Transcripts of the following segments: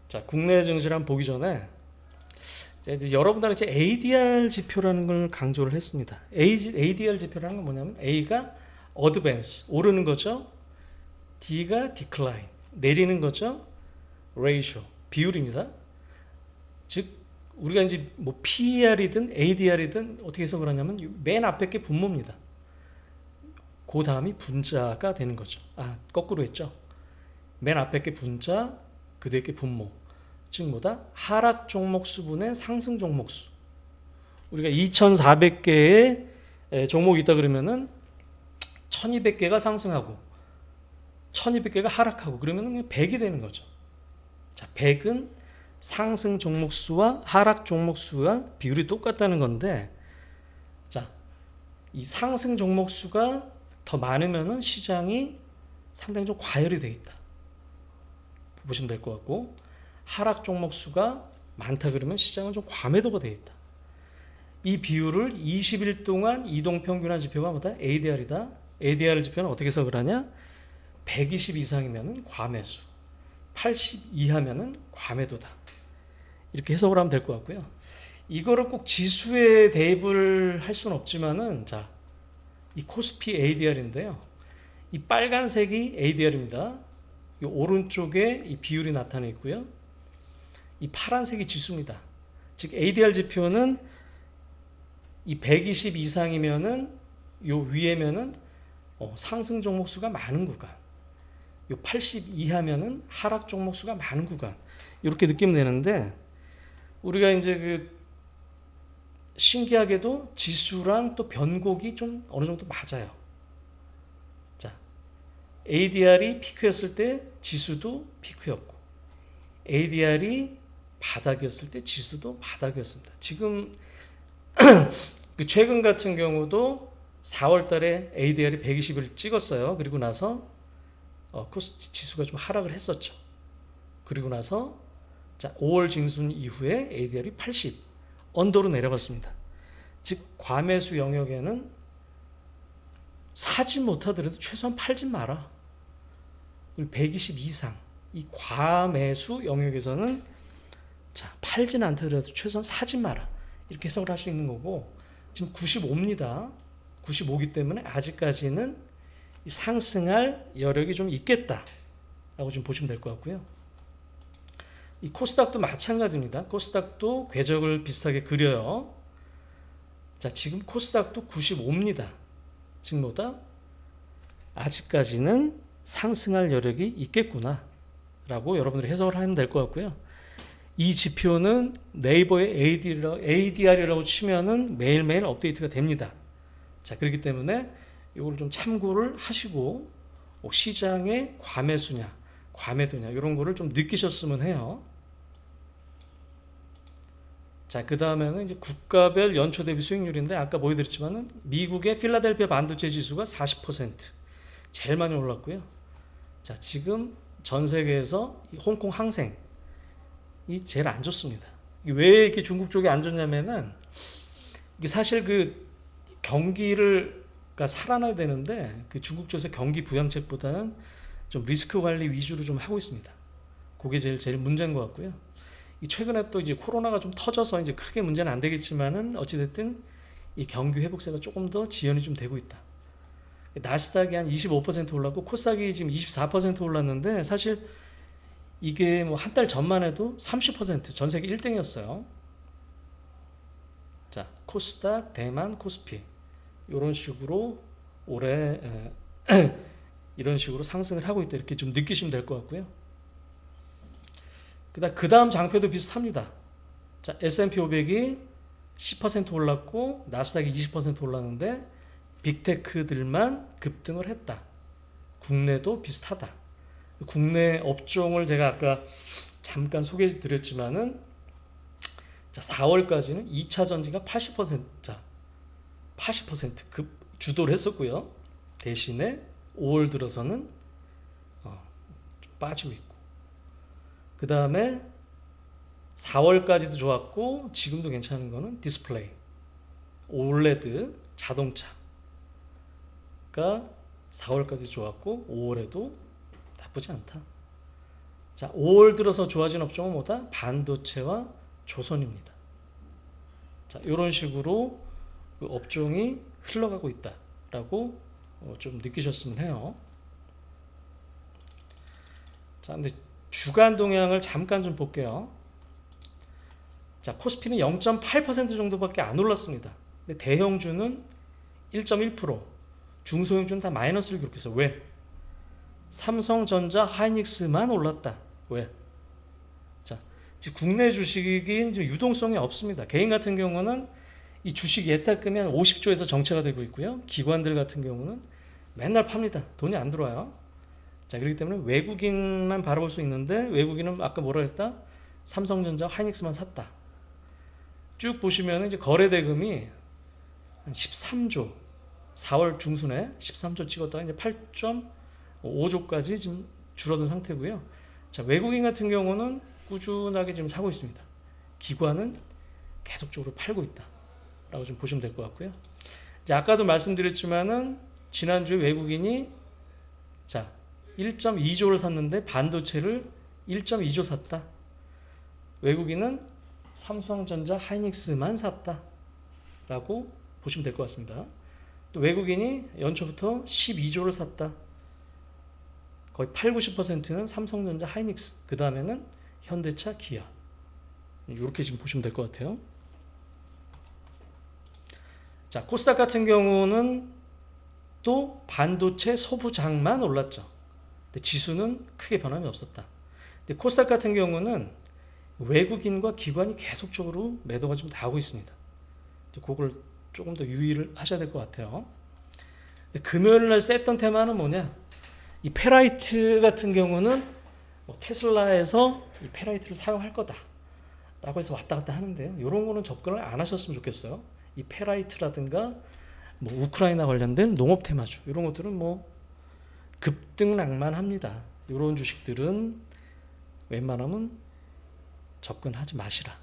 자, 국내 증시를 한번 보기 전에 이제 여러분들한테 이제 ADR 지표라는 걸 강조를 했습니다. ADR 지표라는 건 뭐냐면 A가 advance 오르는 거죠. D가 decline 내리는 거죠. ratio 비율입니다. 즉 우리가 이제 뭐 PER이든 ADR이든 어떻게 해석을 하냐면 맨 앞에 게 분모입니다. 그 다음이 분자가 되는 거죠. 거꾸로 했죠. 맨 앞에 게 분자, 그 뒤에 게 분모. 즉 뭐다? 하락 종목수 분의 상승 종목수. 우리가 2,400개의 종목이 있다 그러면은 1,200개가 상승하고 1,200개가 하락하고 그러면은 100이 되는 거죠. 자, 100은 상승 종목수와 하락 종목수와 비율이 똑같다는 건데, 자, 이 상승 종목수가 더 많으면은 시장이 상당히 좀 과열이 돼 있다. 보시면 될 것 같고, 하락 종목수가 많다 그러면 시장은 좀 과매도가 돼 있다. 이 비율을 20일 동안 이동평균화 지표가 뭐다? ADR이다. ADR 지표는 어떻게 해석을 하냐? 120 이상이면 과매수, 80 이하면 과매도다. 이렇게 해석을 하면 될 것 같고요. 이거를 꼭 지수에 대입을 할 수는 없지만은, 자, 이 코스피 ADR인데요. 이 빨간색이 ADR입니다. 이 오른쪽에 이 비율이 나타나 있고요. 이 파란색이 지수입니다. 즉 ADR 지표는 이 120 이상이면은 요 위에면은 상승 종목수가 많은 구간, 요 80 이하면은 하락 종목수가 많은 구간, 이렇게 느끼면 되는데, 우리가 이제 그 신기하게도 지수랑 또 변곡이 좀 어느 정도 맞아요. 자, ADR이 피크였을 때 지수도 피크였고, ADR이 바닥이었을 때 지수도 바닥이었습니다. 지금 최근 같은 경우도 4월 달에 ADR이 120을 찍었어요. 그리고 나서 코스피 지수가 좀 하락을 했었죠. 그리고 나서 자, 5월 징순 이후에 ADR이 80 언더로 내려갔습니다. 즉 과매수 영역에는 사지 못하더라도 최소한 팔지 마라. 120 이상 이 과매수 영역에서는 자, 팔지는 않더라도 최소한 사지 마라. 이렇게 해석을 할 수 있는 거고, 지금 95입니다. 95기 때문에 아직까지는 상승할 여력이 좀 있겠다라고 좀 보시면 될 것 같고요. 이 코스닥도 마찬가지입니다. 코스닥도 궤적을 비슷하게 그려요. 자, 지금 코스닥도 95입니다. 즉 뭐다? 아직까지는 상승할 여력이 있겠구나 라고 여러분들이 해석을 하면 될 것 같고요. 이 지표는 네이버의 ADR이라고 치면은 매일매일 업데이트가 됩니다. 자, 그렇기 때문에 이걸 좀 참고를 하시고 시장의 과매수냐, 과매도냐 이런 거를 좀 느끼셨으면 해요. 자, 그 다음에는 이제 국가별 연초 대비 수익률인데, 아까 보여드렸지만은 미국의 필라델피아 반도체 지수가 40% 제일 많이 올랐고요. 자, 지금 전 세계에서 홍콩 항생 이 제일 안 좋습니다. 왜 이렇게 중국 쪽이 안 좋냐면은, 이게 사실 그 경기를 살아나야 되는데 그 중국 쪽에서 경기 부양책보다는 좀 리스크 관리 위주로 좀 하고 있습니다. 그게 제일 문제인 것 같고요. 이 최근에 또 이제 코로나가 좀 터져서 이제 크게 문제는 안 되겠지만은 어찌됐든 이 경기 회복세가 조금 더 지연이 좀 되고 있다. 나스닥이 한 25% 올랐고 코스닥이 지금 24% 올랐는데, 사실 이게 뭐 한 달 전만 해도 30% 전 세계 1등이었어요. 자, 코스닥, 대만, 코스피 이런 식으로 올해 이런 식으로 상승을 하고 있다, 이렇게 좀 느끼시면 될 것 같고요. 그 다음 장표도 비슷합니다. 자, S&P 500이 10% 올랐고 나스닥이 20% 올랐는데 빅테크들만 급등을 했다. 국내도 비슷하다. 국내 업종을 제가 아까 잠깐 소개해 드렸지만은, 자, 4월까지는 2차 전지가 80%, 자, 80% 주도를 했었고요. 대신에 5월 들어서는 좀 빠지고 있고, 그 다음에 4월까지도 좋았고 지금도 괜찮은 거는 디스플레이, 올레드, 자동차가 4월까지 좋았고 5월에도 나쁘지 않다. 자, 5월 들어서 좋아진 업종은 뭐다? 반도체와 조선입니다. 자, 이런 식으로 그 업종이 흘러가고 있다라고 좀 느끼셨으면 해요. 자, 근데 주간 동향을 잠깐 좀 볼게요. 자, 코스피는 0.8% 정도밖에 안 올랐습니다. 근데 대형주는 1.1%, 중소형주는 다 마이너스를 기록했어요. 왜? 삼성전자, 하이닉스만 올랐다. 왜? 자, 지금 국내 주식이 지금 유동성이 없습니다. 개인 같은 경우는 이 주식 예탁금이 한 50조에서 정체가 되고 있고요. 기관들 같은 경우는 맨날 팝니다. 돈이 안 들어와요. 자, 그렇기 때문에 외국인만 바라볼 수 있는데 외국인은 아까 뭐라 했다? 삼성전자, 하이닉스만 샀다. 쭉 보시면 이제 거래 대금이 한 13조, 4월 중순에 13조 찍었다가 이제 8.5조까지 지금 줄어든 상태고요. 자, 외국인 같은 경우는 꾸준하게 지금 사고 있습니다. 기관은 계속적으로 팔고 있다라고 좀 보시면 될 것 같고요. 자, 아까도 말씀드렸지만은 지난주에 외국인이 자 1.2조를 샀는데 반도체를 1.2조 샀다. 외국인은 삼성전자, 하이닉스만 샀다라고 보시면 될 것 같습니다. 또 외국인이 연초부터 12조를 샀다. 거의 8, 90%는 삼성전자, 하이닉스, 그 다음에는 현대차, 기아. 이렇게 지금 보시면 될 것 같아요. 자, 코스닥 같은 경우는 또 반도체 소부장만 올랐죠. 근데 지수는 크게 변함이 없었다. 근데 코스닥 같은 경우는 외국인과 기관이 계속적으로 매도가 좀 나오고 있습니다. 그걸 조금 더 유의를 하셔야 될 것 같아요. 금요일날 셌던 테마는 뭐냐? 이 페라이트 같은 경우는 테슬라에서 이 페라이트를 사용할 거다라고 해서 왔다 갔다 하는데요. 이런 거는 접근을 안 하셨으면 좋겠어요. 이 페라이트라든가 뭐 우크라이나 관련된 농업 테마주 이런 것들은 뭐 급등락만 합니다. 이런 주식들은 웬만하면 접근하지 마시라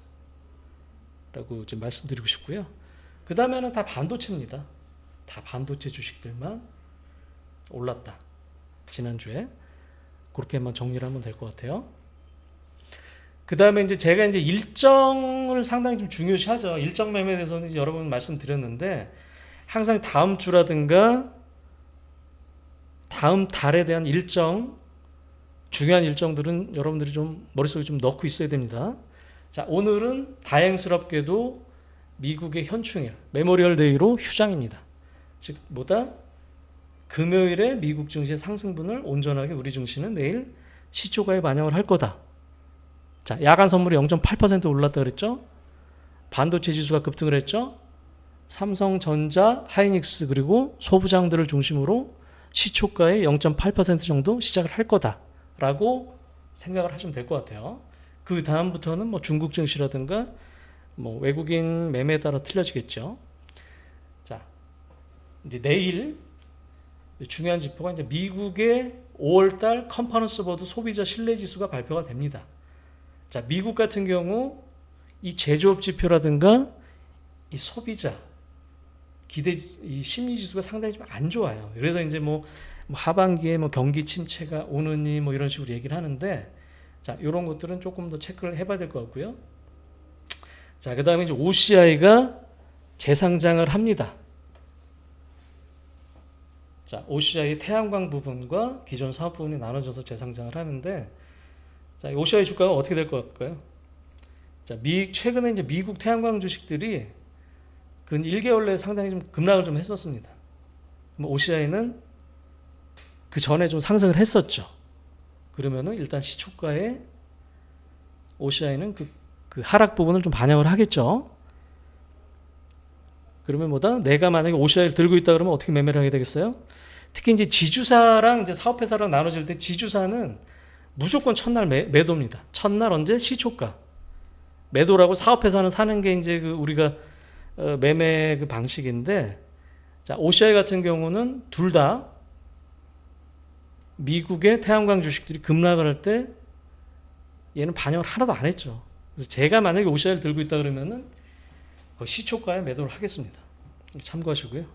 라고 좀 말씀드리고 싶고요. 그 다음에는 다 반도체입니다. 다 반도체 주식들만 올랐다. 지난주에 그렇게만 정리를 하면 될 것 같아요. 그 다음에 이제 제가 이제 일정을 상당히 좀 중요시하죠. 일정 매매에 대해서는 이제 여러 번 말씀드렸는데 항상 다음 주라든가 다음 달에 대한 일정, 중요한 일정들은 여러분들이 좀 머릿속에 좀 넣고 있어야 됩니다. 자, 오늘은 다행스럽게도 미국의 현충일, 메모리얼 데이로 휴장입니다. 즉 뭐다? 금요일에 미국 증시의 상승분을 온전하게 우리 증시는 내일 시초가에 반영을 할 거다. 자, 야간 선물이 0.8% 올랐다 그랬죠? 반도체 지수가 급등을 했죠? 삼성전자, 하이닉스 그리고 소부장들을 중심으로 시초가의 0.8% 정도 시작을 할 거다라고 생각을 하시면 될 것 같아요. 그 다음부터는 뭐 중국 증시라든가 뭐 외국인 매매에 따라 틀려지겠죠. 자, 이제 내일 중요한 지표가 이제 미국의 5월달 컨퍼런스 보드 소비자 신뢰 지수가 발표가 됩니다. 자, 미국 같은 경우 이 제조업 지표라든가 이 소비자 기대 이 심리 지수가 상당히 좀 안 좋아요. 그래서 이제 뭐 하반기에 뭐 경기 침체가 오느니 뭐 이런 식으로 얘기를 하는데 자, 이런 것들은 조금 더 체크를 해봐야 될 것 같고요. 자, 그 다음에 이제 OCI가 재상장을 합니다. 자, OCI 태양광 부분과 기존 사업 부분이 나눠져서 재상장을 하는데 자, OCI 주가가 어떻게 될 것 같을까요? 자, 최근에 이제 미국 태양광 주식들이 근 1개월 내에 상당히 좀 급락을 좀 했었습니다. 그럼 OCI는 그 전에 좀 상승을 했었죠. 그러면은 일단 시초가에 OCI는 그 하락 부분을 좀 반영을 하겠죠. 그러면 뭐다? 내가 만약에 OCI를 들고 있다 그러면 어떻게 매매를 하게 되겠어요? 특히 이제 지주사랑 이제 사업회사랑 나눠질 때 지주사는 무조건 첫날 매도입니다. 첫날 언제? 시초가. 매도라고 사업회사는 사는 게 이제 그 우리가 매매 그 방식인데 자, OCI 같은 경우는 둘 다 미국의 태양광 주식들이 급락을 할 때 얘는 반영을 하나도 안 했죠. 그래서 제가 만약에 OCI를 들고 있다 그러면은 그 시초가에 매도를 하겠습니다. 참고하시고요.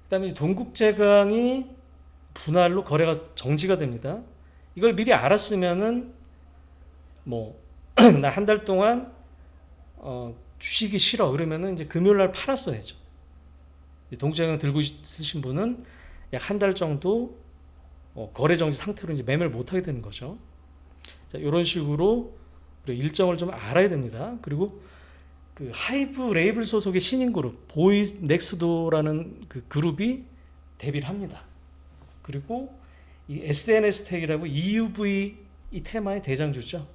그다음에 동국제강이 분할로 거래가 정지가 됩니다. 이걸 미리 알았으면은 뭐 나 한 달 동안 주식이 싫어 그러면은 이제 금요일 날 팔았어야죠. 동자경 들고 있으신 분은 약 한 달 정도 거래 정지 상태로 이제 매매를 못 하게 되는 거죠. 자, 이런 식으로 우리 일정을 좀 알아야 됩니다. 그리고 그 하이브 레이블 소속의 신인 그룹 보이스 넥스도라는 그 그룹이 데뷔를 합니다. 그리고 이 SNS 텍이라고 EUV 이 테마의 대장주죠.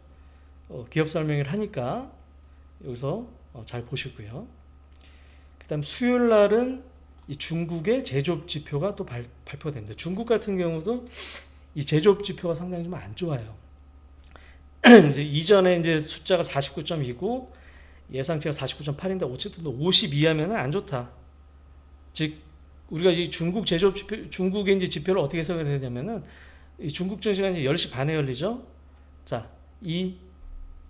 기업 설명을 하니까 여기서 잘 보시고요. 그다음 수요일 날은 이 중국의 제조업 지표가 또 발표가 됩니다. 중국 같은 경우도 이 제조업 지표가 상당히 좀 안 좋아요. 이제 이전에 이제 숫자가 49.2고 예상치가 49.8인데 어쨌든 50 이하면은 안 좋다. 즉 우리가 이 중국 제조업 지표, 중국의 이제 지표를 어떻게 해석해야 되냐면은 이 중국 증시가 이제 10시 반에 열리죠. 자, 이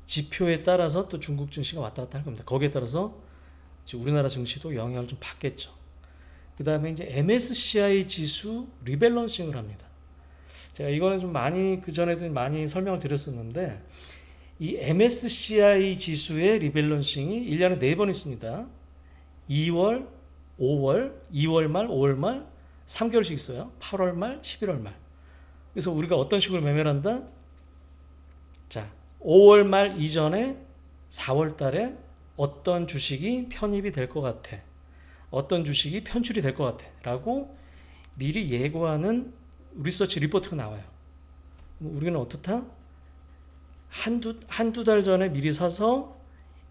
지표에 따라서 또 중국 증시가 왔다 갔다 할 겁니다. 거기에 따라서 우리나라 증시도 영향을 좀 받겠죠. 그 다음에 이제 MSCI 지수 리밸런싱을 합니다. 제가 이거는 좀 많이 그 전에도 많이 설명을 드렸었는데 이 MSCI 지수의 리밸런싱이 1년에 4번 있습니다. 2월, 5월, 2월 말, 5월 말, 3개월씩 있어요. 8월 말, 11월 말. 그래서 우리가 어떤 식으로 매매를 한다? 자, 5월 말 이전에 4월 달에 어떤 주식이 편입이 될 것 같아. 어떤 주식이 편출이 될 것 같아. 라고 미리 예고하는 리서치 리포트가 나와요. 우리는 어떻다? 한두 달 전에 미리 사서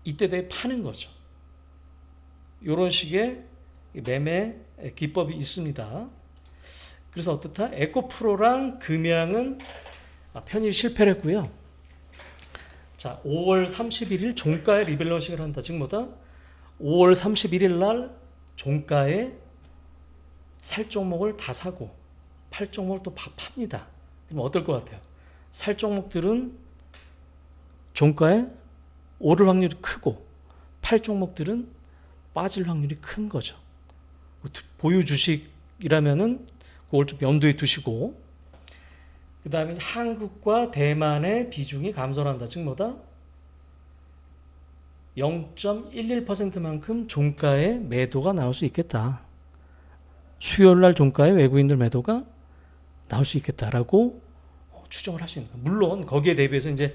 이때 돼 파는 거죠. 이런 식의 매매 기법이 있습니다. 그래서 어떻다? 에코프로랑 금양은 편입 실패를 했고요. 자, 5월 31일 종가에 리밸런싱을 한다. 즉 뭐다? 5월 31일 날 종가에 살 종목을 다 사고 팔 종목을 또 팝니다. 그럼 어떨 것 같아요? 살 종목들은 종가에 오를 확률이 크고 팔 종목들은 빠질 확률이 큰 거죠. 보유 주식이라면은 그걸 좀 염두에 두시고 그 다음에 한국과 대만의 비중이 감소한다. 즉 뭐다? 0.11%만큼 종가의 매도가 나올 수 있겠다. 수요일 날 종가의 외국인들 매도가 나올 수 있겠다라고 추정을 할 수 있는 거예요. 물론 거기에 대비해서 이제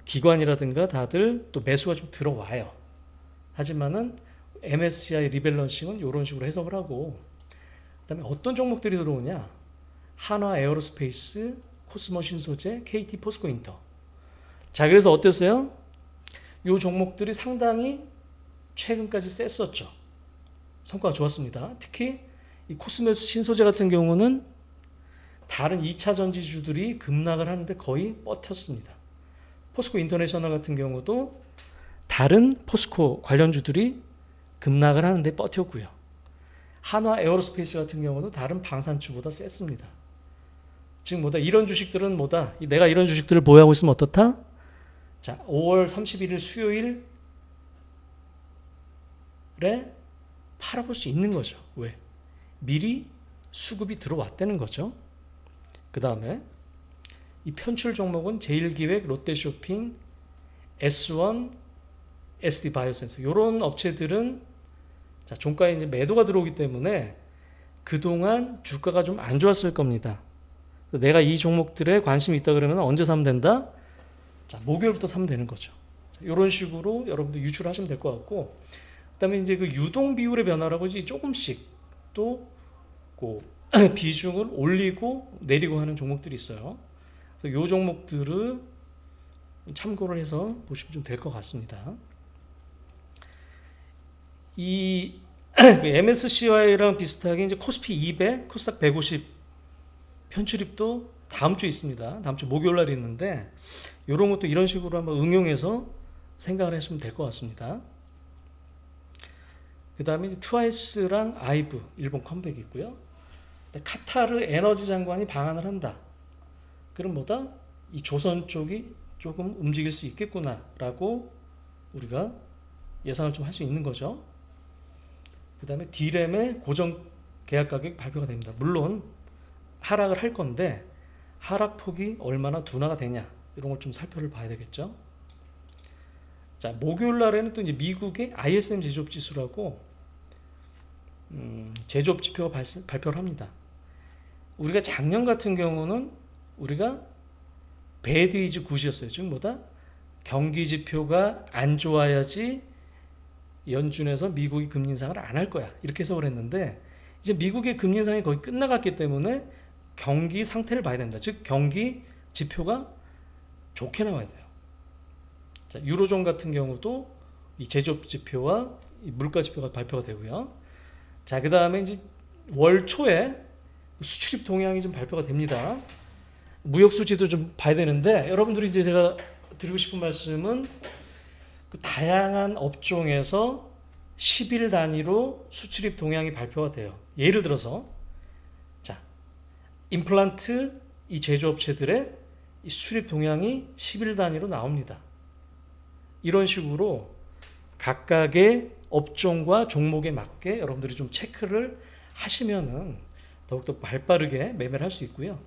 기관이라든가 다들 또 매수가 좀 들어와요. 하지만은 MSCI 리밸런싱은 이런 식으로 해석을 하고 그다음에 어떤 종목들이 들어오냐? 한화 에어로스페이스, 코스모 신소재, KT 포스코 인터. 자, 그래서 어땠어요? 이 종목들이 상당히 최근까지 셌었죠. 성과가 좋았습니다. 특히 이 코스모 신소재 같은 경우는 다른 2차 전지주들이 급락을 하는데 거의 버텼습니다. 포스코 인터내셔널 같은 경우도 다른 포스코 관련주들이 급락을 하는데 버텼고요. 한화 에어로스페이스 같은 경우도 다른 방산주보다 셌습니다. 즉 뭐다? 이런 주식들은 뭐다? 내가 이런 주식들을 보유하고 있으면 어떻다? 자, 5월 31일 수요일에 팔아볼 수 있는 거죠. 왜? 미리 수급이 들어왔다는 거죠. 그 다음에 이 편출 종목은 제일기획, 롯데쇼핑, S1, SD바이오센서 이런 업체들은 자, 종가에 이제 매도가 들어오기 때문에 그동안 주가가 좀 안 좋았을 겁니다. 내가 이 종목들에 관심이 있다 그러면 언제 사면 된다? 자, 목요일부터 사면 되는 거죠. 자, 이런 식으로 여러분들 유출하시면 될 것 같고, 그다음에 이제 그 유동 비율의 변화라고 조금씩 또 그 비중을 올리고 내리고 하는 종목들이 있어요. 그래서 이 종목들을 참고를 해서 보시면 좀 될 것 같습니다. 이 MSCI랑 비슷하게 이제 코스피 200, 코스닥 150 편출입도 다음 주에 있습니다. 다음 주 목요일 날 있는데 이런 것도 이런 식으로 한번 응용해서 생각을 하시면 될 것 같습니다. 그 다음에 트와이스랑 아이브 일본 컴백이 있고요. 카타르 에너지 장관이 방한을 한다. 그럼 뭐다? 이 조선 쪽이 조금 움직일 수 있겠구나라고 우리가 예상을 좀 할 수 있는 거죠. 그 다음에 D램의 고정 계약 가격 발표가 됩니다. 물론 하락을 할 건데 하락폭이 얼마나 둔화가 되냐 이런 걸 좀 살펴봐야 되겠죠. 자, 목요일 날에는 또 이제 미국의 ISM 제조업 지수라고 제조업 지표가 발표를 합니다. 우리가 작년 같은 경우는 우리가 bad is good이었어요. 즉 뭐다? 경기 지표가 안 좋아야지 연준에서 미국이 금리 인상을 안 할 거야. 이렇게 해석을 했는데 이제 미국의 금리 인상이 거의 끝나갔기 때문에 경기 상태를 봐야 됩니다. 즉 경기 지표가 좋게 나와야 돼요. 자, 유로존 같은 경우도 이 제조업 지표와 이 물가 지표가 발표가 되고요. 자, 그 다음에 이제 월 초에 수출입 동향이 좀 발표가 됩니다. 무역 수지도 좀 봐야 되는데 여러분들이 이제 제가 드리고 싶은 말씀은 그 다양한 업종에서 10일 단위로 수출입 동향이 발표가 돼요. 예를 들어서 자, 임플란트 이 제조업체들의 이 수출입 동향이 10일 단위로 나옵니다. 이런 식으로 각각의 업종과 종목에 맞게 여러분들이 좀 체크를 하시면은 더욱더 발빠르게 매매를 할 수 있고요.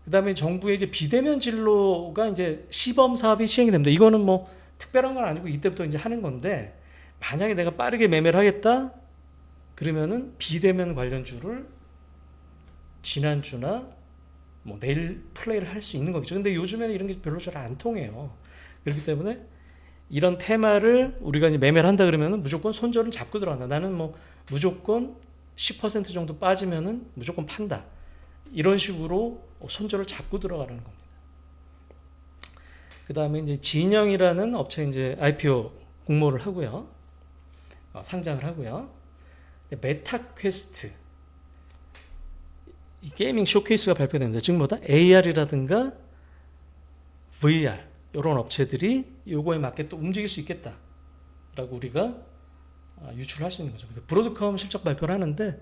그 다음에 정부의 이제 비대면 진로가 이제 시범 사업이 시행이 됩니다. 이거는 뭐 특별한 건 아니고 이때부터 이제 하는 건데 만약에 내가 빠르게 매매를 하겠다 그러면은 비대면 관련주를 지난주나 뭐 내일 플레이를 할 수 있는 거겠죠. 근데 요즘에는 이런 게 별로 잘 안 통해요. 그렇기 때문에 이런 테마를 우리가 이제 매매를 한다 그러면은 무조건 손절은 잡고 들어간다. 나는 뭐 무조건 10% 정도 빠지면은 무조건 판다. 이런 식으로 손절을 잡고 들어가는 겁니다. 그 다음에 이제 진영이라는 업체 이제 IPO 공모를 하고요. 상장을 하고요. 메타퀘스트 이 게이밍 쇼케이스가 발표됩니다. 즉 뭐다? AR이라든가 VR 이런 업체들이 요거에 맞게 또 움직일 수 있겠다라고 우리가 유출할 수 있는 거죠. 그래서 브로드컴 실적 발표를 하는데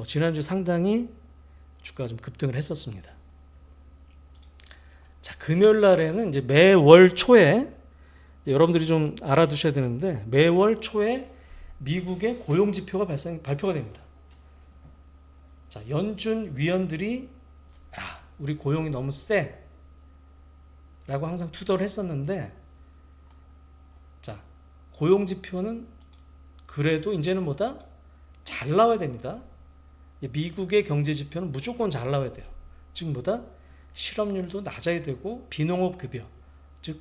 지난주 상당히 주가가 좀 급등을 했었습니다. 자, 금요일 날에는 이제 매월 초에 여러분들이 좀 알아두셔야 되는데 매월 초에 미국의 고용 지표가 발표가 됩니다. 자, 연준 위원들이 우리 고용이 너무 세 라고 항상 투덜을 했었는데 자, 고용 지표는 그래도 이제는 뭐다? 잘 나와야 됩니다. 미국의 경제 지표는 무조건 잘 나와야 돼요. 즉 뭐다? 실업률도 낮아야 되고 비농업 급여 즉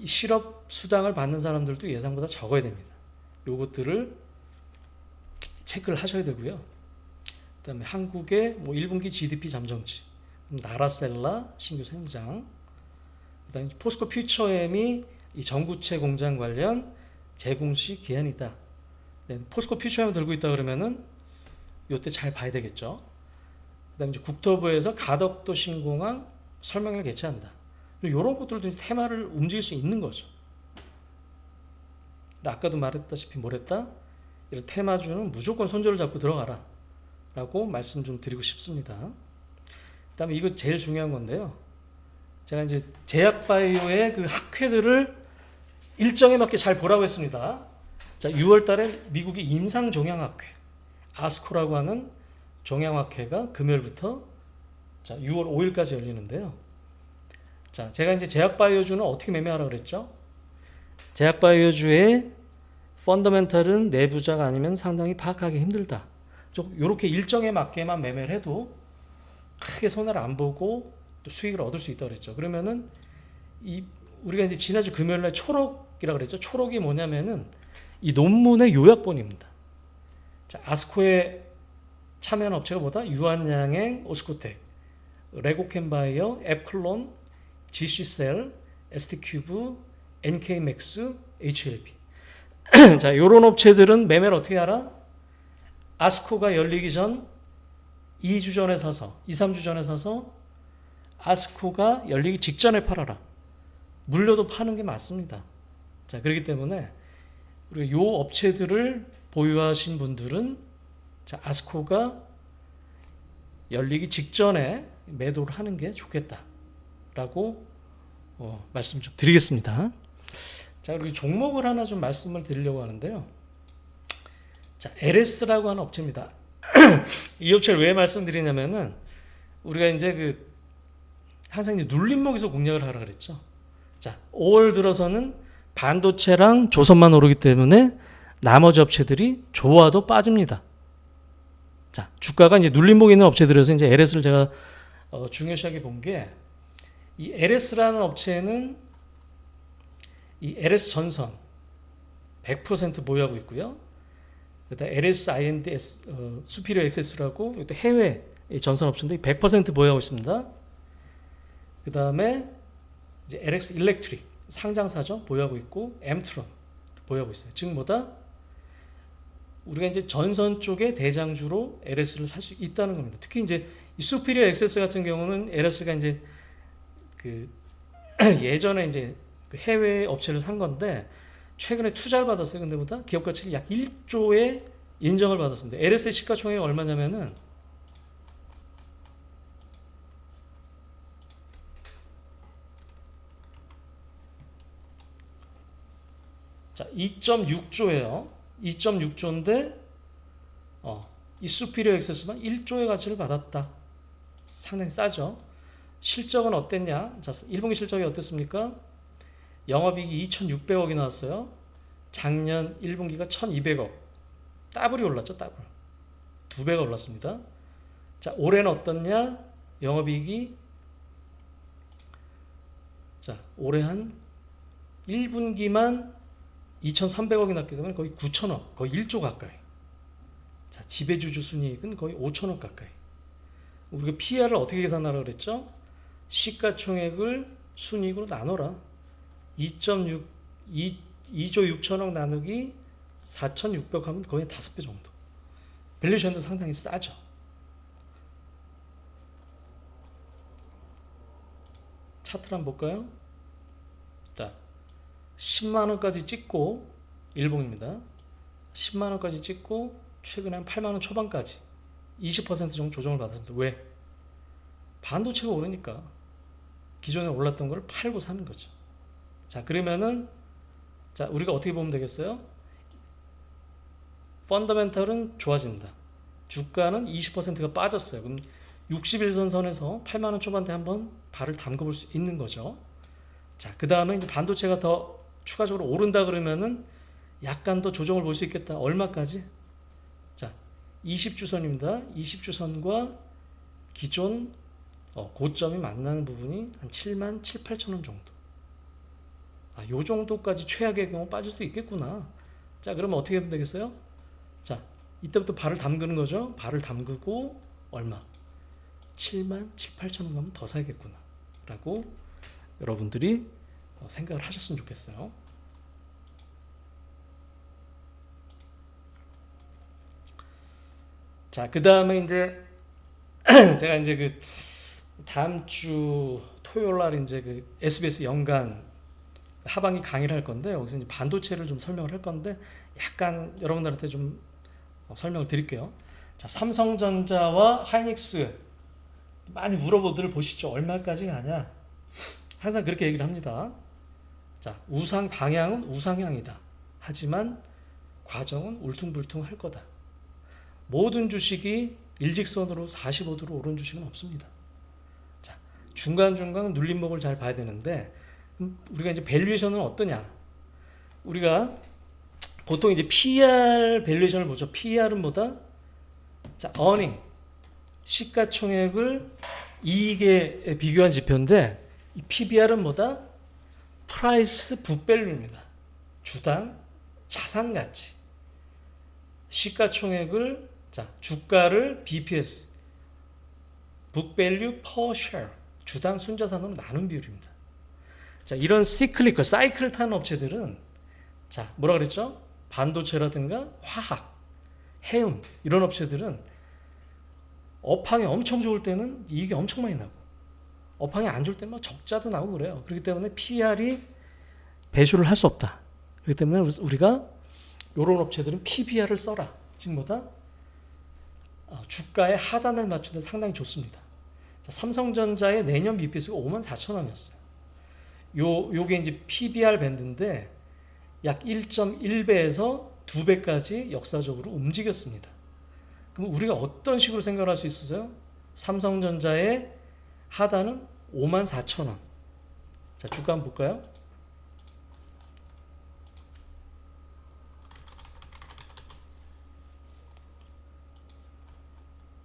실업 수당을 받는 사람들도 예상보다 적어야 됩니다. 요것들을 체크를 하셔야 되고요. 그다음에 한국의 뭐 1분기 GDP 잠정치, 나라셀라 신규 생장, 그다음에 포스코 퓨처엠이 이 전구체 공장 관련 재공시 기한이다. 포스코 퓨처엠을 들고 있다 그러면은 요때 잘 봐야 되겠죠. 그다음에 이제 국토부에서 가덕도 신공항 설명회를 개최한다. 이런 것들도 테마를 움직일 수 있는 거죠. 아까도 말했다시피 뭐랬다? 이런 테마주는 무조건 손절을 잡고 들어가라 라고 말씀 좀 드리고 싶습니다. 그 다음에 이거 제일 중요한 건데요. 제가 이제 제약바이오의 그 학회들을 일정에 맞게 잘 보라고 했습니다. 자, 6월 달에 미국의 임상종양학회 아스코라고 하는 종양학회가 금요일부터 자, 6월 5일까지 열리는데요. 자, 제가 이제 제약바이오주는 어떻게 매매하라고 그랬죠? 제약바이오주의 펀더멘탈은 내부자가 아니면 상당히 파악하기 힘들다. 이렇게 일정에 맞게만 매매를 해도 크게 손해를 안 보고 또 수익을 얻을 수 있다고 그랬죠. 그러면은 우리가 이제 지난주 금요일날 초록이라고 그랬죠. 초록이 뭐냐면은 이 논문의 요약본입니다. 자, 아스코에 참여한 업체가 뭐다? 유한양행, 오스코텍, 레고캔바이어, 앱클론, GC셀, ST큐브, NK맥스, HLB. 자, 요런 업체들은 매매를 어떻게 알아? 아스코가 열리기 전 2주 전에 사서 2, 3주 전에 사서 아스코가 열리기 직전에 팔아라. 물려도 파는 게 맞습니다. 자, 그렇기 때문에 우리가 요 업체들을 보유하신 분들은 자, 아스코가 열리기 직전에 매도를 하는 게 좋겠다라고 말씀 좀 드리겠습니다. 자, 그리고 종목을 하나 좀 말씀을 드리려고 하는데요. 자, LS라고 하는 업체입니다. 이 업체를 왜 말씀드리냐면은 우리가 이제 그 항상 이제 눌림목에서 공략을 하라 그랬죠. 자, 5월 들어서는 반도체랑 조선만 오르기 때문에 나머지 업체들이 좋아도 빠집니다. 자, 주가가 이제 눌림목에 있는 업체들에서 이제 LS를 제가 중요시하게 본 게, 이 LS라는 업체는 이 LS 전선 100% 보유하고 있고요. 그다음 LS INDS 수피리어 액세스라고 이것도 해외 전선 업체인데 100% 보유하고 있습니다. 그다음에 이제 LX 일렉트릭 상장사죠, 보유하고 있고, 엠트론 보유하고 있어요. 즉 뭐다? 우리가 이제 전선 쪽의 대장주로 LS를 살 수 있다는 겁니다. 특히 이제 이 수피리어 액세스 같은 경우는 LS가 이제 그 예전에 이제 그 해외 업체를 산 건데 최근에 투자를 받았어요. 근데 보다 기업 가치가 약 1조의 인정을 받았습니다. LS의 시가총액이 얼마냐면은 자, 2.6조예요. 2.6조인데 이 수피리어 액세스만 1조의 가치를 받았다. 상당히 싸죠. 실적은 어땠냐? 자, 1분기 실적이 어땠습니까? 영업이익이 2,600억이 나왔어요. 작년 1분기가 1,200억. 더블이 올랐죠, 더블. 2배가 올랐습니다. 자, 올해는 어떻냐? 영업이익이 자, 올해 한 1분기만 2,300억이 났기 때문에 거의 9천억, 거의 1조 가까이. 자, 지배주주 순이익은 거의 5천억 가까이. 우리가 PR을 어떻게 계산하라고 그랬죠? 시가총액을 순이익으로 나눠라. 2.6, 2조 6천억 나누기 4,600 하면 거의 5배 정도. 밸류에이션도 상당히 싸죠. 차트를 한번 볼까요? 자, 10만원까지 찍고, 일봉입니다. 10만원까지 찍고, 최근에 한 8만원 초반까지 20% 정도 조정을 받았습니다. 왜? 반도체가 오르니까 기존에 올랐던 걸 팔고 사는 거죠. 자, 그러면은 자, 우리가 어떻게 보면 되겠어요? 펀더멘털은 좋아진다. 주가는 20%가 빠졌어요. 그럼 60일선 선에서 8만원 초반대 한번 발을 담궈 볼 수 있는 거죠. 자, 그 다음에 이제 반도체가 더 추가적으로 오른다 그러면은 약간 더 조정을 볼 수 있겠다. 얼마까지? 자, 20주선입니다. 20주선과 기존 고점이 만나는 부분이 한 7만 7, 8천 원 정도. 아, 요 정도까지 최악의 경우 빠질 수 있겠구나. 자, 그러면 어떻게 하면 되겠어요? 자, 이때부터 발을 담그는 거죠. 발을 담그고 얼마? 7만 7, 8천 원 가면 더 사야겠구나 라고 여러분들이 생각을 하셨으면 좋겠어요. 자, 그 다음에 이제 제가 이제 그 다음 주 토요일 날 이제 그 SBS 연간 하반기 강의를 할 건데, 여기서 이제 반도체를 좀 설명을 할 건데 약간 여러분들한테 좀 설명을 드릴게요. 자, 삼성전자와 하이닉스 많이 물어보들 보시죠. 얼마까지 가냐? 항상 그렇게 얘기를 합니다. 자, 우상 방향은 우상향이다. 하지만 과정은 울퉁불퉁할 거다. 모든 주식이 일직선으로 45도로 오른 주식은 없습니다. 자, 중간중간 눌림목을 잘 봐야 되는데, 우리가 이제 밸류에이션은 어떠냐? 우리가 보통 이제 PER 밸류에이션을 보죠. PER은 뭐다? 자, earning, 시가총액을 이익에 비교한 지표인데, 이 PBR은 뭐다? 프라이스 북밸류입니다. 주당 자산 가치. 시가총액을 자, 주가를 BPS, 북밸류 per share, 주당 순자산으로 나눈 비율입니다. 자, 이런 시클리컬, 사이클을 타는 업체들은 자, 뭐라 그랬죠? 반도체라든가 화학, 해운 이런 업체들은 업황이 엄청 좋을 때는 이익이 엄청 많이 나고, 업황이 안 좋을 때는 뭐 적자도 나오고 그래요. 그렇기 때문에 PR이 배수를 할 수 없다. 그렇기 때문에 우리가 이런 업체들은 PBR을 써라. 즉 뭐다? 주가의 하단을 맞추는 데 상당히 좋습니다. 자, 삼성전자의 내년 BPS가 54,000원이었어요. 요게 이제 PBR 밴드인데 약 1.1배에서 2배까지 역사적으로 움직였습니다. 그럼 우리가 어떤 식으로 생각할 수 있으세요? 삼성전자의 하단은 54,000원. 자, 주가 한번 볼까요?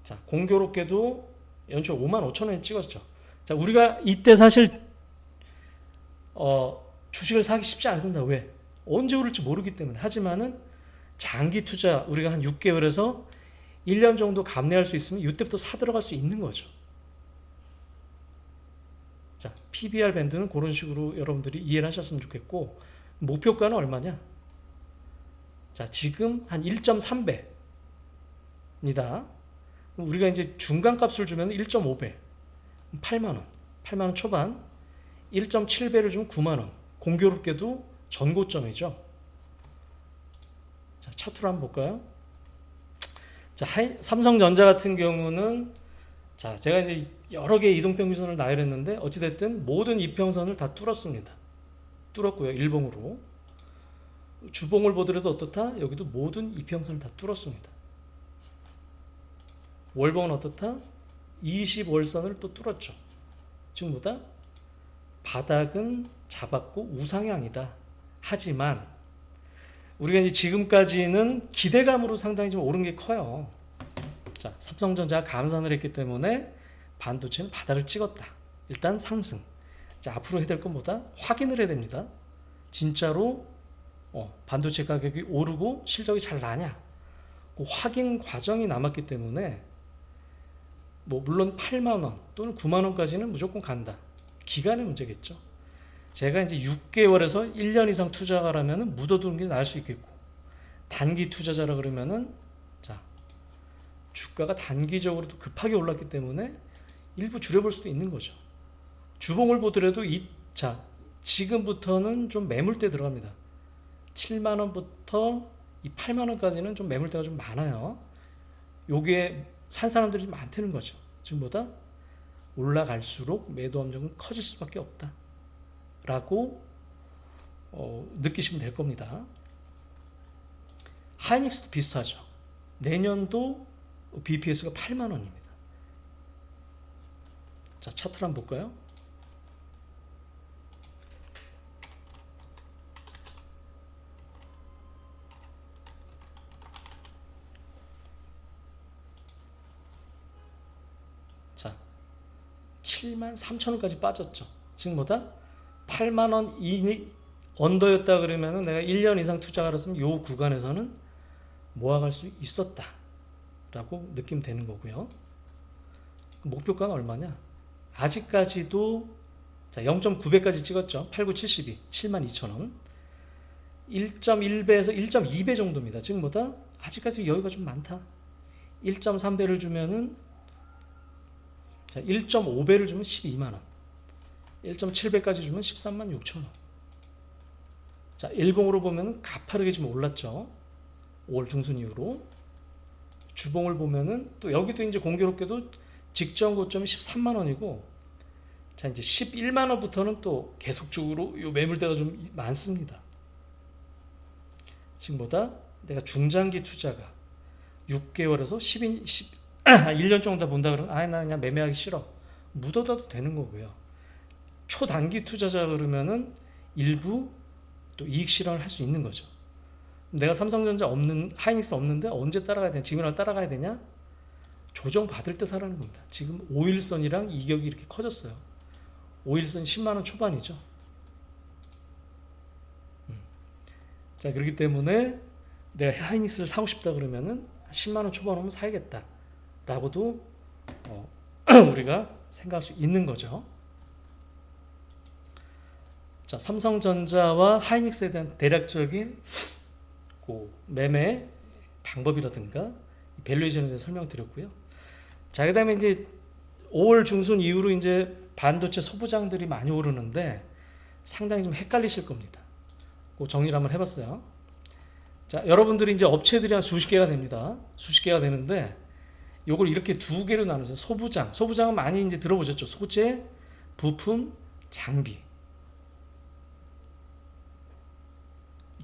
자, 공교롭게도 연초 55,000원에 찍었죠. 자, 우리가 이때 사실 주식을 사기 쉽지 않습니다. 왜? 언제 오를지 모르기 때문에. 하지만은 장기 투자 우리가 한 6개월에서 1년 정도 감내할 수 있으면 이때부터 사 들어갈 수 있는 거죠. 자, PBR 밴드는 그런 식으로 여러분들이 이해를 하셨으면 좋겠고, 목표가는 얼마냐? 자, 지금 한 1.3배입니다. 우리가 이제 중간값을 주면 1.5배, 8만원, 8만원 초반, 1.7배를 주면 9만원. 공교롭게도 전고점이죠. 자, 차트로 한번 볼까요? 자, 삼성전자 같은 경우는, 자, 제가 이제 여러 개의 이동평균선을 나열했는데 어찌됐든 모든 이평선을 다 뚫었습니다. 뚫었고요. 일봉으로. 주봉을 보더라도 어떻다? 여기도 모든 이평선을 다 뚫었습니다. 월봉은 어떻다? 20월선을 또 뚫었죠. 지금 뭐다? 바닥은 잡았고 우상향이다. 하지만 우리가 이제 지금까지는 기대감으로 상당히 좀 오른 게 커요. 자, 삼성전자가 감산을 했기 때문에 반도체는 바닥을 찍었다. 일단 상승. 자, 앞으로 해야 될 건 뭐다? 확인을 해야 됩니다. 진짜로 반도체 가격이 오르고 실적이 잘 나냐? 그 확인 과정이 남았기 때문에 뭐 물론 8만 원 또는 9만 원까지는 무조건 간다. 기간의 문제겠죠. 제가 이제 6개월에서 1년 이상 투자가라면 묻어두는 게 나을 수 있겠고, 단기 투자자라 그러면은, 자, 주가가 단기적으로도 급하게 올랐기 때문에 일부 줄여볼 수도 있는 거죠. 주봉을 보더라도 자, 지금부터는 좀 매물대 들어갑니다. 7만 원부터 이 8만 원까지는 좀 매물대가 좀 많아요. 요게 산 사람들이 좀 많다는 거죠. 지금보다 올라갈수록 매도 함정은 커질 수밖에 없다 라고 느끼시면 될 겁니다. 하이닉스도 비슷하죠. 내년도 BPS가 8만 원입니다. 자, 차트를 한번 볼까요? 자, 7만 3천 원까지 빠졌죠. 지금 뭐다? 8만 원 언더였다 그러면은 내가 1년 이상 투자를 했으면 요 구간에서는 모아갈 수 있었다 라고 느낌 되는 거고요. 목표가는 얼마냐? 아직까지도 자, 0.9배까지 찍었죠. 8, 9, 72, 7만 2천 원. 1.1배에서 1.2배 정도입니다. 지금 뭐다? 아직까지 여유가 좀 많다. 1.3배를 주면은, 자, 1.5배를 주면 12만 원. 1.7배까지 주면 13만 6천 원. 자, 일봉으로 보면은 가파르게 좀 올랐죠. 5월 중순 이후로. 주봉을 보면은 또 여기도 이제 공교롭게도 직전 고점이 13만 원이고, 자, 이제 11만 원부터는 또 계속적으로 요 매물대가 좀 많습니다. 지금보다 내가 중장기 투자가 6개월에서 1년 정도 본다 그러면 나 그냥 매매하기 싫어. 묻어둬도 되는 거고요. 초단기 투자자 그러면은 일부 또 이익 실현을 할 수 있는 거죠. 내가 삼성전자 하이닉스 없는데 언제 따라가야 되냐? 지금이라도 따라가야 되냐? 조정 받을 때 사라는 겁니다. 지금 5일선이랑 이격이 이렇게 커졌어요. 5일선 10만 원 초반이죠. 자, 그렇기 때문에 내가 하이닉스를 사고 싶다 그러면은 10만 원 초반 오면 사야겠다 라고도 우리가 생각할 수 있는 거죠. 자, 삼성전자와 하이닉스에 대한 대략적인 그 매매 방법이라든가 밸류에이션에 대해서 설명을 드렸고요. 자, 그다음에 이제 5월 중순 이후로 이제 반도체 소부장들이 많이 오르는데 상당히 좀 헷갈리실 겁니다. 그 정리를 한번 해봤어요. 자, 여러분들이 이제 업체들이 한 수십 개가 됩니다. 수십 개가 되는데 요걸 이렇게 두 개로 나누세요. 소부장은 많이 이제 들어보셨죠. 소재, 부품, 장비.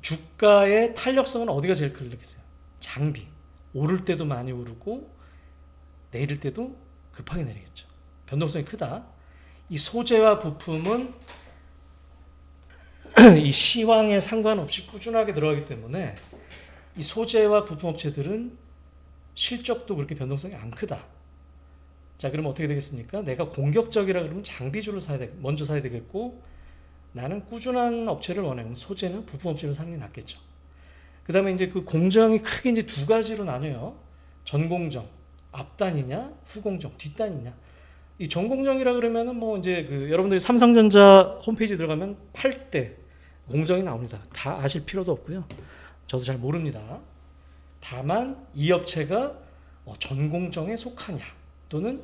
주가의 탄력성은 어디가 제일 크겠어요? 장비. 오를 때도 많이 오르고 내릴 때도 급하게 내리겠죠. 변동성이 크다. 이 소재와 부품은 이 시황에 상관없이 꾸준하게 들어가기 때문에 이 소재와 부품 업체들은 실적도 그렇게 변동성이 안 크다. 자, 그러면 어떻게 되겠습니까? 내가 공격적이라 그러면 장비주를 먼저 사야 되겠고, 나는 꾸준한 업체를 원하면 소재는 부품 업체를 사는 게 낫겠죠. 그 다음에 이제 그 공정이 크게 이제 두 가지로 나뉘어요. 전공정, 앞단이냐, 후공정, 뒷단이냐. 이 전공정이라 그러면은 뭐 이제 그 여러분들이 삼성전자 홈페이지 들어가면 8대 공정이 나옵니다. 다 아실 필요도 없고요. 저도 잘 모릅니다. 다만 이 업체가 전공정에 속하냐 또는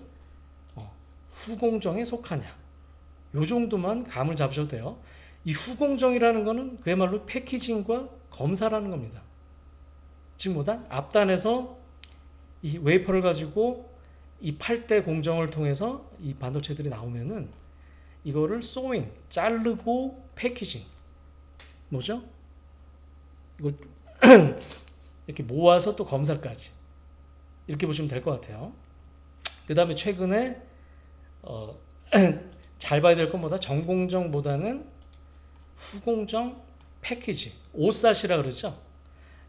후공정에 속하냐, 요 정도만 감을 잡으셔도 돼요. 이 후공정이라는 거는 그야말로 패키징과 검사라는 겁니다. 즉 뭐다? 앞단에서 이 웨이퍼를 가지고 이 8대 공정을 통해서 이 반도체들이 나오면은 이거를 소잉, 자르고 패키징, 뭐죠? 이걸 이렇게 모아서 또 검사까지, 이렇게 보시면 될 것 같아요. 그 다음에 최근에 잘 봐야 될 것보다 전공정보다는 후공정 패키지, 오사시라 그러죠.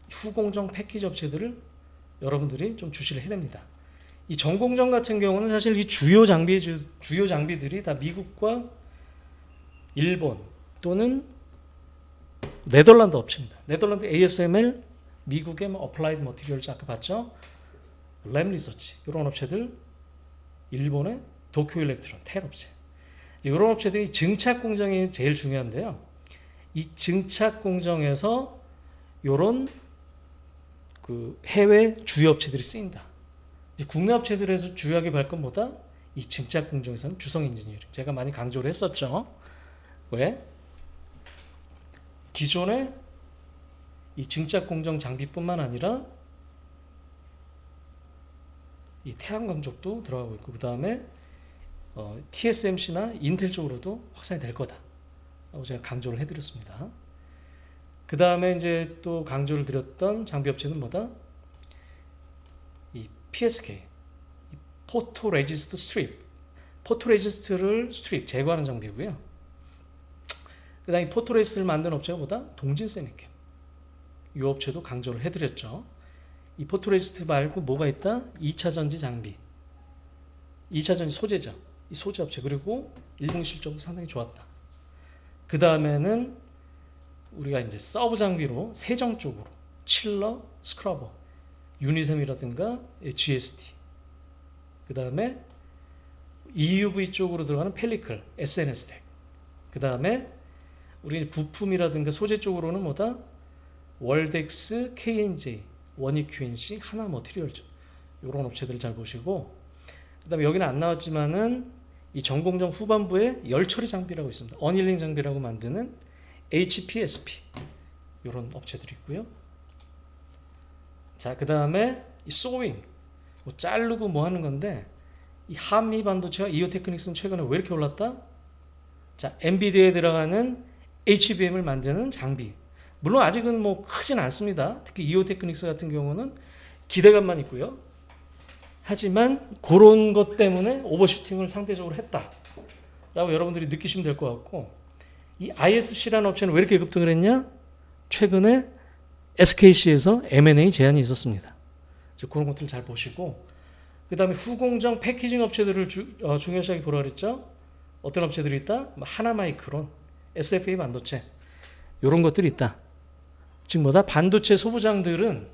후공정 패키지 업체들을 여러분들이 좀 주시를 해야 됩니다. 이 전공정 같은 경우는 사실 이 주요 장비들이 다 미국과 일본 또는 네덜란드 업체입니다. 네덜란드 ASML, 미국의 어플라이드 머티리얼즈 아까 봤죠? 램 리서치, 이런 업체들, 일본의 도쿄 일렉트론, 텔 업체. 이런 업체들이 증착 공정이 제일 중요한데요. 이 증착 공정에서 이런 그 해외 주요 업체들이 쓰인다. 국내 업체들에서 주요하게 볼 것보다 이 증착 공정에서는 주성 엔지니어링, 제가 많이 강조를 했었죠. 왜? 기존의 이 증착 공정 장비뿐만 아니라 이 태양광 쪽도 들어가고 있고, 그 다음에 TSMC나 인텔 쪽으로도 확산이 될 거다 라고 제가 강조를 해드렸습니다. 그 다음에 이제 또 강조를 드렸던 장비 업체는 뭐다? 이 PSK, 이 포토 레지스트 스트립, 포토 레지스트를 스트립 제거하는 장비고요. 그 다음에 포토 레지스트를 만드는 업체가 뭐다? 동진 세미캠. 이 업체도 강조를 해드렸죠. 이 포토 레지스트 말고 뭐가 있다? 2차 전지 장비, 2차 전지 소재죠. 이 소재 업체, 그리고 일본 실적도 상당히 좋았다. 그 다음에는 우리가 이제 서브 장비로 세정 쪽으로 칠러, 스크러버, 유니셈이라든가 GST, 그 다음에 EUV 쪽으로 들어가는 펠리클, SNS텍, 그 다음에 우리 부품이라든가 소재 쪽으로는 뭐다? 월덱스, KNJ, 원익QNC, 하나 머티리얼즈, 이런 업체들을 잘 보시고, 그 다음에 여기는 안 나왔지만은 이 전공정 후반부에 열처리 장비라고 있습니다. 어닐링 장비라고 만드는 HPSP, 이런 업체들이 있고요. 자, 그 다음에 이 소잉, 뭐 자르고 뭐 하는 건데, 이 한미 반도체와 이오테크닉스는 최근에 왜 이렇게 올랐다? 자, 엔비디아에 들어가는 HBM을 만드는 장비. 물론 아직은 뭐 크진 않습니다. 특히 이오테크닉스 같은 경우는 기대감만 있고요. 하지만 그런 것 때문에 오버슈팅을 상대적으로 했다라고 여러분들이 느끼시면 될 것 같고, 이 ISC라는 업체는 왜 이렇게 급등을 했냐? 최근에 SKC에서 M&A 제안이 있었습니다. 그런 것들 잘 보시고, 그 다음에 후공정 패키징 업체들을 중요시하게 보라 그랬죠. 어떤 업체들이 있다? 하나마이크론, SFA 반도체, 이런 것들이 있다. 즉 뭐다? 반도체 소부장들은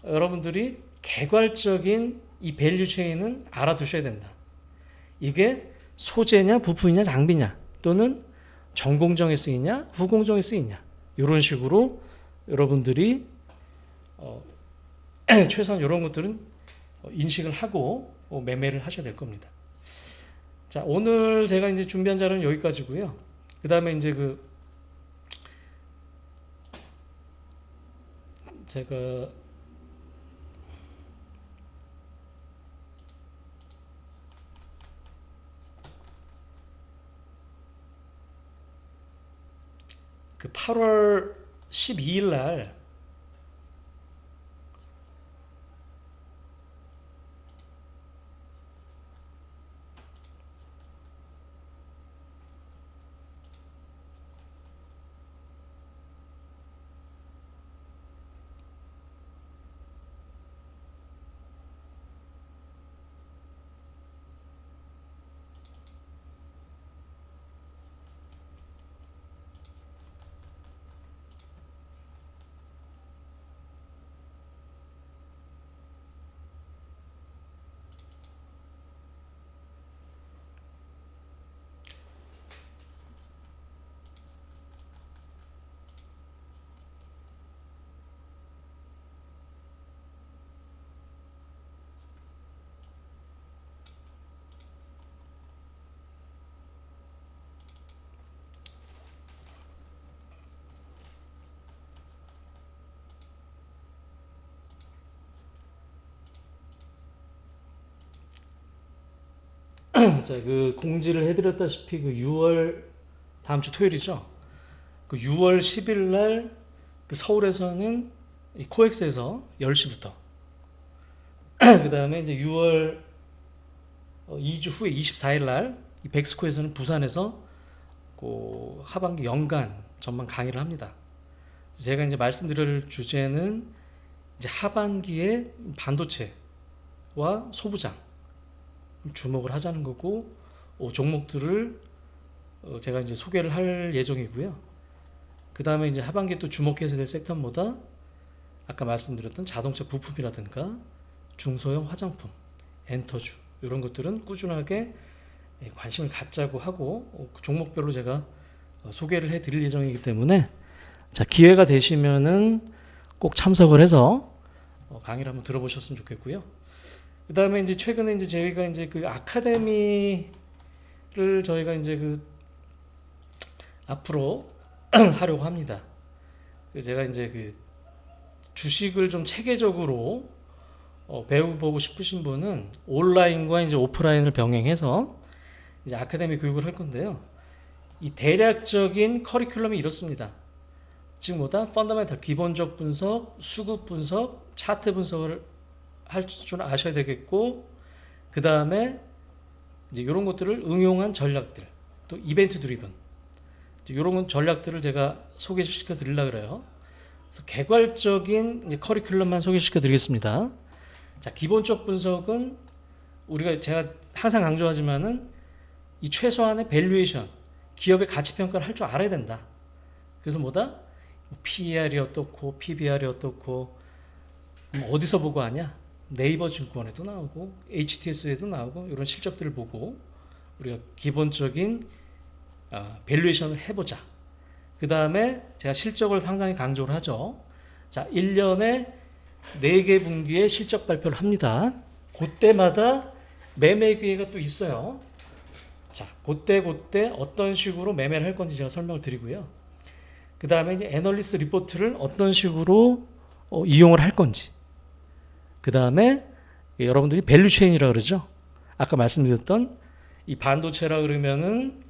여러분들이 개괄적인 이 밸류 체인은 알아두셔야 된다. 이게 소재냐, 부품이냐, 장비냐, 또는 전공정에 쓰이냐, 후공정에 쓰이냐, 이런 식으로 여러분들이 최소한 이런 것들은 인식을 하고 매매를 하셔야 될 겁니다. 자, 오늘 제가 이제 준비한 자료는 여기까지고요. 그 다음에 이제 제가 그 8월 12일 날 자, 그 공지를 해드렸다시피 그 6월 다음 주 토요일이죠. 그 6월 10일 날 그 서울에서는 이 코엑스에서 10시부터 그 다음에 이제 6월 2주 후에 24일 날 이 백스코에서는 부산에서 그 하반기 연간 전망 강의를 합니다. 제가 이제 말씀드릴 주제는 이제 하반기에 반도체와 소부장 주목을 하자는 거고 종목들을 제가 이제 소개를 할 예정이고요. 그 다음에 이제 하반기에 또 주목해서 될 섹터보다 아까 말씀드렸던 자동차 부품이라든가 중소형 화장품, 엔터주 이런 것들은 꾸준하게 관심을 갖자고 하고 종목별로 제가 소개를 해드릴 예정이기 때문에 자, 기회가 되시면은 꼭 참석을 해서 강의를 한번 들어보셨으면 좋겠고요. 그 다음에 이제 최근에 이제 저희가 이제 그 아카데미를 저희가 이제 그 앞으로 하려고 합니다. 제가 이제 그 주식을 좀 체계적으로 배워보고 싶으신 분은 온라인과 이제 오프라인을 병행해서 이제 아카데미 교육을 할 건데요. 이 대략적인 커리큘럼이 이렇습니다. 지금 뭐다? 펀더멘탈 기본적 분석, 수급 분석, 차트 분석을 할 줄 아셔야 되겠고, 그 다음에 이제 이런 것들을 응용한 전략들, 또 이벤트 드리븐 이런 전략들을 제가 소개시켜 드리려고 그래요. 그래서 개괄적인 이제 커리큘럼만 소개시켜 드리겠습니다. 자, 기본적 분석은 제가 항상 강조하지만은 이 최소한의 밸류에이션, 기업의 가치 평가를 할 줄 알아야 된다. 그래서 뭐다? PER이 어떻고, PBR이 어떻고, 어디서 보고 하냐? 네이버 증권에도 나오고, HTS에도 나오고, 이런 실적들을 보고 우리가 기본적인 밸류에이션을 해보자. 그 다음에 제가 실적을 상당히 강조를 하죠. 자, 1년에 4개 분기에 실적 발표를 합니다. 그때마다 매매 기회가 또 있어요. 자, 그때 어떤 식으로 매매를 할 건지 제가 설명을 드리고요. 그 다음에 이제 애널리스트 리포트를 어떤 식으로 이용을 할 건지. 그 다음에 여러분들이 밸류 체인이라고 그러죠. 아까 말씀드렸던 이 반도체라 그러면은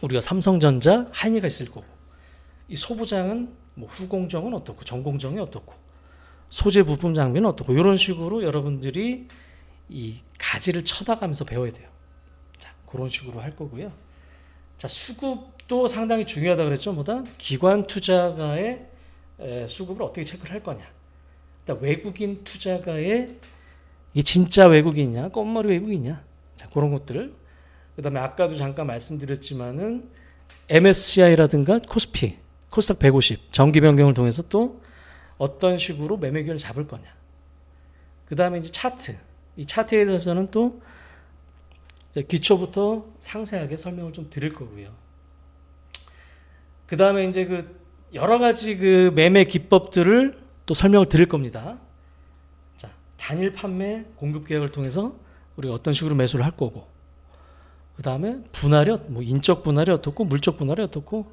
우리가 삼성전자, 한이가 있을 거고, 이 소부장은 뭐 후공정은 어떻고, 전공정이 어떻고, 소재 부품 장비는 어떻고, 이런 식으로 여러분들이 이 가지를 쳐다가면서 배워야 돼요. 자, 그런 식으로 할 거고요. 자, 수급도 상당히 중요하다 그랬죠. 뭐다? 기관 투자가의 수급을 어떻게 체크를 할 거냐. 그러니까 외국인 투자가의 이게 진짜 외국인이냐, 껌머리 외국인이냐. 자, 그런 것들을. 그 다음에 아까도 잠깐 말씀드렸지만은 MSCI라든가 코스피, 코스닥 150 정기 변경을 통해서 또 어떤 식으로 매매 기회를 잡을 거냐. 그 다음에 이제 차트, 이 차트에 대해서는 또 기초부터 상세하게 설명을 좀 드릴 거고요. 그 다음에 이제 그 여러 가지 그 매매 기법들을 또 설명을 드릴 겁니다. 자, 단일 판매 공급 계약을 통해서 우리가 어떤 식으로 매수를 할 거고, 그 다음에 분할이 뭐 인적 분할이 어떻고 물적 분할이 어떻고,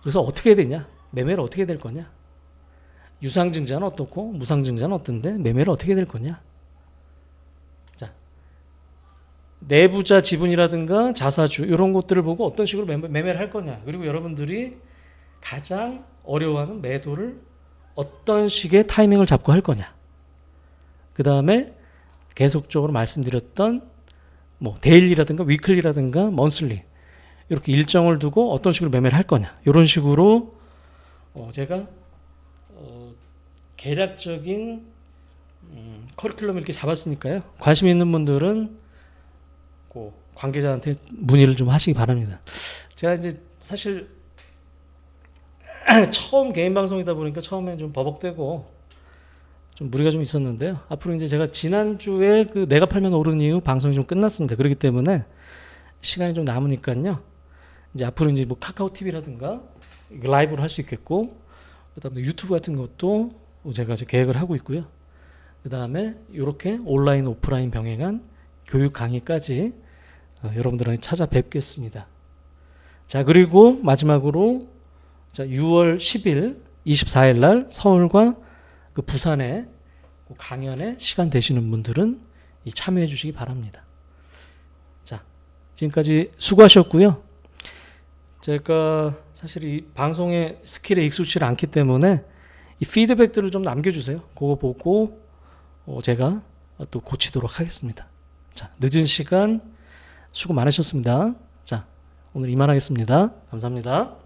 그래서 어떻게 해야 되냐, 매매를 어떻게 해야 될 거냐, 유상증자는 어떻고 무상증자는 어떤데 매매를 어떻게 해야 될 거냐. 자, 내부자 지분이라든가 자사주 이런 것들을 보고 어떤 식으로 매매를 할 거냐, 그리고 여러분들이 가장 어려워하는 매도를 어떤 식의 타이밍을 잡고 할 거냐. 그 다음에 계속적으로 말씀드렸던 뭐 데일리라든가 위클리라든가 먼슬리 이렇게 일정을 두고 어떤 식으로 매매를 할 거냐, 이런 식으로 제가 계략적인 커리큘럼을 이렇게 잡았으니까요. 관심 있는 분들은 관계자한테 문의를 좀 하시기 바랍니다. 제가 이제 사실 처음 개인 방송이다 보니까 처음에 좀 버벅대고 좀 무리가 좀 있었는데요. 앞으로 이제 제가 지난주에 그 내가 팔면 오르는 이유 방송이 좀 끝났습니다. 그렇기 때문에 시간이 좀 남으니까요. 이제 앞으로 이제 뭐 카카오 TV라든가 라이브로 할 수 있겠고, 그다음에 유튜브 같은 것도 제가 이제 계획을 하고 있고요. 그다음에 이렇게 온라인 오프라인 병행한 교육 강의까지 여러분들한테 찾아뵙겠습니다. 자, 그리고 마지막으로 자, 6월 10일 24일 날 서울과 그 부산에 강연에 시간 되시는 분들은 참여해 주시기 바랍니다. 지금까지 수고하셨고요. 제가 사실 이 방송의 스킬에 익숙치 않기 때문에 이 피드백들을 좀 남겨주세요. 그거 보고 제가 또 고치도록 하겠습니다. 자, 늦은 시간 수고 많으셨습니다. 자, 오늘 이만하겠습니다. 감사합니다.